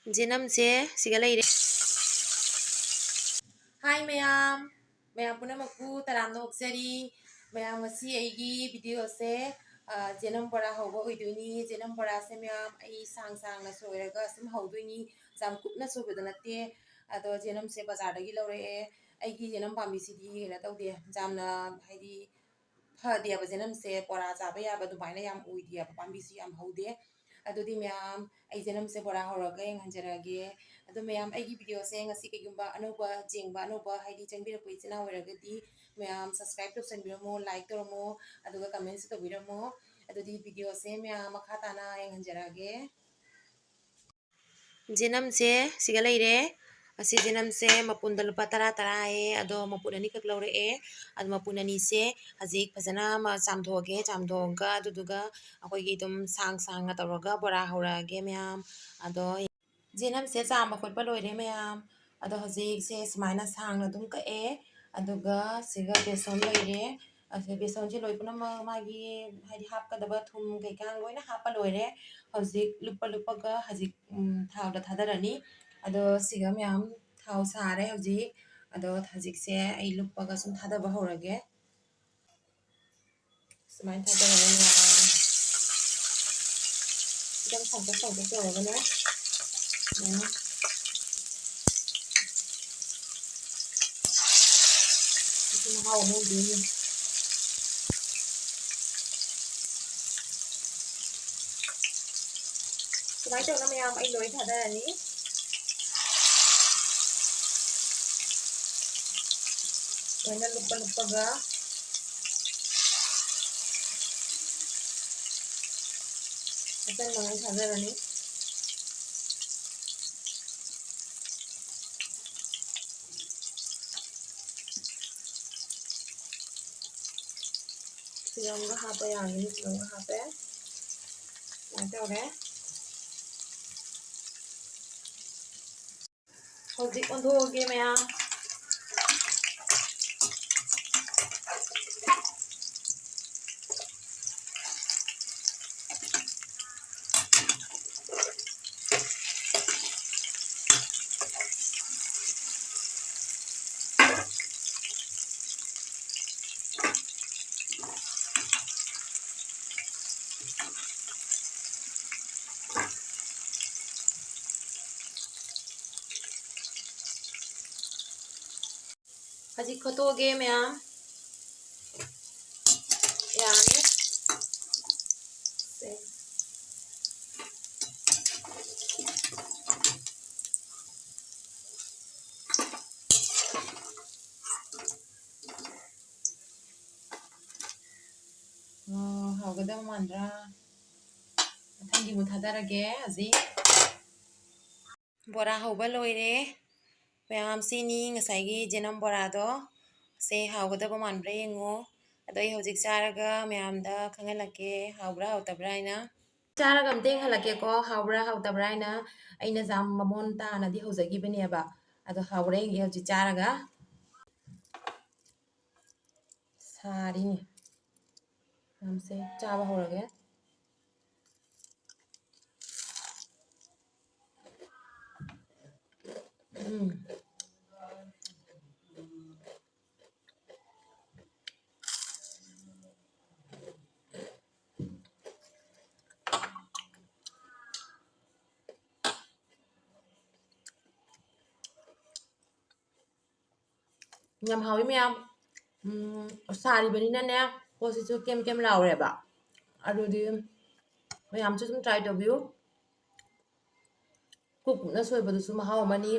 ꯖꯦꯅꯝꯁꯦ ꯁꯤꯒ ꯂꯩꯔꯦ. ꯍꯥꯏ ꯃꯌꯥꯝ ꯄꯨꯝꯅꯃꯛꯄꯨ ꯇꯔꯥꯝꯅ ꯑꯣꯛꯆꯔꯤ. ꯃꯌꯥꯝ ꯉꯁꯤ ꯑꯩꯒꯤ ꯚꯤꯗꯤꯑꯣꯁꯦ ꯖꯦꯅꯝ ꯕꯣꯔꯥ ꯍꯧꯕ ꯑꯣꯏꯗꯣꯏꯅꯤ. ꯖꯦꯅꯝ ꯕꯣꯔꯥꯁꯦ ꯃꯌꯥꯝ ꯑꯩ ꯁꯥꯡꯅ ꯁꯣꯏꯔꯒ ꯁꯨꯝ ꯍꯧꯗꯣꯏꯅꯤ. ꯌꯥꯝ ꯀꯨꯞꯅ ꯁꯣꯏꯕꯗ ꯅꯠꯇꯦ. ꯑꯗꯣ ꯖꯦꯅꯝꯁꯦ ꯕꯖꯥꯔꯗꯒꯤ ꯂꯧꯔꯛꯑꯦ. ꯑꯩꯒꯤ ꯖꯦꯅꯝ ꯄꯥꯝꯕꯤꯁꯤꯗꯤ ꯀꯩꯅꯣ ꯇꯧꯗꯦ, ꯌꯥꯝꯅ ꯍꯥꯏꯗꯤ ꯐꯗꯦꯕ ꯖꯦꯅꯝꯁꯦ, ꯕꯣꯔꯥ ꯆꯥꯕ ꯌꯥꯕ ꯑꯗꯨꯃꯥꯏꯅ ꯌꯥꯝ ꯑꯣꯏꯗꯦꯕ, ꯄꯥꯝꯕꯤꯁꯤ ꯌꯥꯝ ꯍꯧꯗꯦ. ꯑꯗꯨꯗꯤ ꯃꯌꯥꯝ ꯑꯩ ꯖꯦꯅꯝꯁꯦ ꯕꯣꯔꯥ ꯍꯧꯔꯒ ꯌꯦꯡꯍꯟꯖꯔꯒꯦ. ꯑꯗꯣ ꯃꯌꯥꯝ ꯑꯩꯒꯤ ꯚꯤꯗꯤꯑꯣꯁꯦ ꯉꯁꯤ ꯀꯩꯒꯨꯝꯕ ꯑꯅꯧꯕ ꯍꯥꯏꯗꯤ ꯆꯪꯕꯤꯔꯛꯄ ꯏꯆꯤꯟ ꯏꯅꯥꯎ ꯑꯣꯏꯔꯒꯗꯤ ꯃꯌꯥꯝ ꯁꯕꯁꯀ꯭ꯔꯥꯏꯕ ꯇꯧꯁꯟꯕꯤꯔꯝꯃꯣ, ꯂꯥꯏꯛ ꯇꯧꯔꯝꯃꯣ, ꯑꯗꯨꯒ ꯀꯃꯦꯟꯁꯨ ꯇꯧꯕꯤꯔꯝꯃꯣ. ꯑꯗꯨꯗꯤ ꯚꯤꯗꯤꯑꯣꯁꯦ ꯃꯌꯥꯝ ꯃꯈꯥ ꯇꯥꯅ ꯌꯦꯡꯍꯟꯖꯔꯛꯑꯒꯦ. ꯖꯦꯅꯝꯁꯦ ꯁꯤꯒ ꯂꯩꯔꯦ. ꯑꯁꯤ ꯖꯦꯅꯝꯁꯦ ꯃꯄꯨꯟꯗ ꯂꯨꯄꯥ 10 ꯍꯥꯏꯌꯦ. ꯑꯗꯣ ꯃꯄꯨꯟ ꯑꯅꯤꯈꯛ ꯂꯧꯔꯛꯑꯦ. ꯑꯗꯣ ꯃꯄꯨꯟ ꯑꯅꯤꯁꯦ ꯍꯧꯖꯤꯛ ꯐꯖꯅ ꯆꯥꯝꯊꯣꯛꯑꯒꯦ. ꯆꯥꯝꯊꯣꯛꯑꯒ ꯑꯗꯨꯗꯨꯒ ꯑꯩꯈꯣꯏꯒꯤ ꯑꯗꯨꯝ ꯁꯥꯡꯅ ꯇꯧꯔꯒ ꯕꯣꯔꯥ ꯍꯧꯔꯛꯑꯒꯦ ꯃꯌꯥꯝ. ꯑꯗꯣ ꯖꯦꯅꯝꯁꯦ ꯆꯥꯝꯕ ꯈꯣꯠꯄ ꯂꯣꯏꯔꯦ ꯃꯌꯥꯝ. ꯑꯗꯣ ꯍꯧꯖꯤꯛꯁꯦ ꯁꯨꯃꯥꯏꯅ ꯁꯥꯡꯅ ꯑꯗꯨꯝ ꯀꯛꯑꯦ. ꯑꯗꯨꯒ ꯁꯤꯒ ꯕꯦꯁꯣꯟ ꯂꯣꯏꯔꯦ. ꯕꯦꯁꯣꯟꯁꯦ ꯂꯣꯏ ꯄꯨꯝꯅꯃꯛ ꯃꯥꯒꯤ ꯍꯥꯏꯗꯤ ꯍꯥꯞꯀꯗꯕ ꯊꯨꯝ ꯀꯩꯀꯥ ꯂꯣꯏꯅ ꯍꯥꯞꯄ ꯂꯣꯏꯔꯦ. ꯍꯧꯖꯤꯛ ꯂꯨꯞꯄꯒ ꯍꯧꯖꯤꯛ ꯊꯥꯎꯗ ꯊꯥꯗꯔꯅꯤ. ꯑꯗꯣ ꯁꯤꯒ ꯃꯌꯥꯝ ꯊꯥꯎ ꯁꯥꯔꯦ ꯍꯧꯖꯤꯛ. ꯑꯗꯣ ꯍꯧꯖꯤꯛꯁꯦ ꯑꯩ ꯂꯨꯞꯄꯒ ꯁꯨꯝ ꯊꯥꯗꯕ ꯍꯧꯔꯒꯦ. ꯁꯨꯃꯥꯏꯅ ꯊꯥꯗꯔꯒ ꯃꯌꯥꯝ ꯈꯤꯇꯪ ꯁꯥꯡꯇꯛ ꯇꯧꯔꯒꯅꯦ. ꯃꯍꯥꯎ ꯑꯃ ꯑꯣꯏꯗꯣꯏꯅꯤ. ꯁꯨꯃꯥꯏꯅ ꯇꯧꯅ ꯃꯌꯥꯝ ꯑꯩ ꯂꯣꯏ ꯊꯥꯗꯔꯅꯤ. ꯂꯣꯏꯅ ꯂꯨꯞꯄꯒ ꯑꯆꯪꯕꯉꯩ ꯊꯥꯗꯔꯅꯤ. ꯁꯤꯔꯝꯒ ꯍꯥꯞꯄ ꯌꯥꯒꯅꯤ. ꯁꯤꯔꯝꯒ ꯍꯥꯞꯄꯦ. ꯁꯨꯃꯥꯏꯅ ꯇꯧꯔꯦ. ꯍꯧꯖꯤꯛ ꯑꯣꯟꯊꯣꯛꯑꯒꯦ ꯃꯌꯥꯝ. ꯍꯧꯖꯤꯛ ꯈꯣꯠꯇꯣꯛꯑꯒꯦ ꯃꯌꯥꯝ. ꯌꯥꯔꯦ. ꯍꯧꯒꯗꯕ ꯃꯥꯟꯗ꯭ꯔꯥ? ꯃꯊꯪꯒꯤ ꯑꯃꯨꯛ ꯊꯥꯗꯔꯒꯦ. ꯍꯧꯖꯤꯛ ꯕꯣꯔꯥ ꯍꯧꯕ ꯂꯣꯏꯔꯦ ꯃꯌꯥꯝ. ꯁꯤꯅꯤ ꯉꯁꯥꯏꯒꯤ ꯖꯦꯅꯝ ꯕꯣꯔꯥꯗꯣ. ꯁꯦ ꯍꯥꯎꯒꯗꯕ ꯃꯥꯟꯕ꯭ꯔꯥ ꯌꯦꯡꯉꯣ. ꯑꯗꯣ ꯑꯩ ꯍꯧꯖꯤꯛ ꯆꯥꯔꯒ ꯃꯌꯥꯝꯗ ꯈꯪꯍꯜꯂꯛꯀꯦ ꯍꯥꯎꯕ꯭ꯔꯥ ꯍꯥꯎꯇꯕ꯭ꯔꯥ ꯍꯥꯏꯅ. ꯆꯥꯔꯒ ꯑꯝꯇ ꯌꯦꯡꯍꯜꯂꯛꯀꯦꯀꯣ ꯍꯥꯎꯕ꯭ꯔꯥ ꯍꯥꯎꯇꯕ꯭ꯔꯥ ꯍꯥꯏꯅ. ꯑꯩꯅ ꯌꯥꯝ ꯃꯃꯣꯟ ꯇꯥꯅꯗꯤ ꯍꯧꯖꯈꯤꯕꯅꯦꯕ. ꯑꯗꯣ ꯍꯥꯎꯕ꯭ꯔꯥ ꯌꯦꯡꯒꯦ ꯍꯧꯖꯤꯛ ꯆꯥꯔꯒ. ꯁꯥꯔꯤꯅꯤ ꯃꯌꯥꯝꯁꯦ. ꯆꯥꯕ ꯍꯧꯔꯒꯦ. ꯌꯥꯝ ꯍꯥꯎꯋꯤ ꯃꯌꯥꯝ. ꯁꯥꯔꯤꯕꯅꯤꯅꯅꯦ ꯄꯣꯠꯁꯤꯁꯨ ꯀꯦꯝ ꯂꯥꯎꯔꯦꯕ. ꯑꯗꯨꯗꯤ ꯃꯌꯥꯝꯁꯨ ꯑꯗꯨꯝ ꯇ꯭ꯔꯥꯏ ꯇꯧꯕꯤꯌꯨ. ꯀꯨꯞꯅ ꯁꯣꯏꯕꯗꯨꯁꯨ ꯃꯍꯥꯎ ꯑꯃꯅꯤ.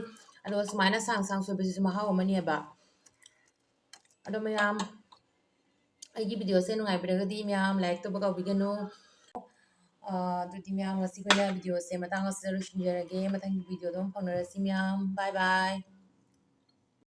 ꯑꯗꯨꯒ ꯁꯨꯃꯥꯏꯅ ꯁꯥꯡ ꯁꯣꯏꯕꯁꯤꯁꯨ ꯃꯍꯥꯎ ꯑꯃꯅꯦꯕ. ꯑꯗꯣ ꯃꯌꯥꯝ ꯑꯩꯒꯤ ꯚꯤꯗꯤꯑꯣꯁꯦ ꯅꯨꯡꯉꯥꯏꯕꯤꯔꯒꯗꯤ ꯃꯌꯥꯝ ꯂꯥꯏꯛ ꯇꯧꯕ ꯀꯥꯎꯕꯤꯒꯅꯨ. ꯑꯗꯨꯗꯤ ꯃꯌꯥꯝ ꯉꯁꯤꯒꯤ ꯑꯣꯏꯅ ꯚꯤꯗꯤꯑꯣꯁꯦ ꯃꯇꯥꯡ ꯑꯁꯤꯗ ꯂꯣꯏꯁꯤꯟꯖꯔꯒꯦ. ꯃꯊꯪꯒꯤ ꯚꯤꯗꯤꯑꯣꯗ ꯑꯃꯨꯛ ꯐꯥꯎꯅꯔꯁꯤ ꯃꯌꯥꯝ. ꯕꯥꯏ ꯕꯥꯏ.